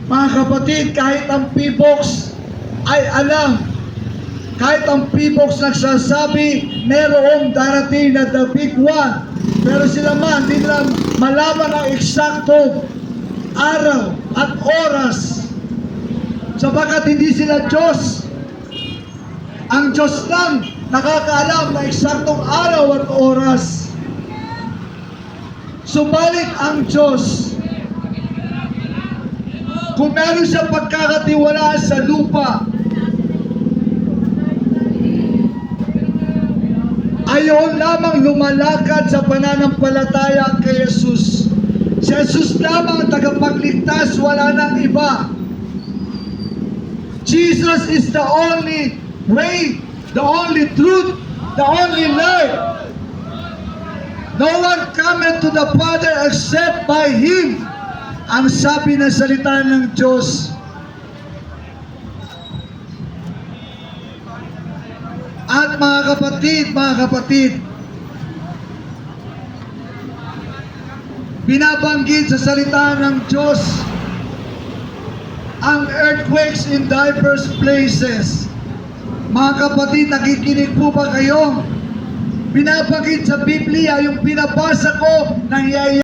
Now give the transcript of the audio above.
Mga kapatid, kahit ang PBOX ay alam, kahit ang PBOX nagsasabi, merong darating na the big one, pero sila man, hindi nila malaman ang eksaktong araw at oras, sapagkat hindi sila Diyos. Ang Diyos lang nakakaalam na eksaktong araw at oras. Subalit ang Diyos, kung meron siyang pagkakatiwalaan sa lupa, ayon lamang lumalakad sa pananampalataya kay Jesus. Si Jesus lamang ang tagapagligtas, wala nang iba. Jesus is the only way, the only truth, the only life. No one cometh to the Father except by Him. Ang sabi ng salita ng Diyos. At mga kapatid, binabanggit sa salita ng Diyos ang earthquakes in diverse places. Mga kapatid, nakikinig po ba kayo? Binabanggit sa Biblia, yung pinabasa ko, nangyayari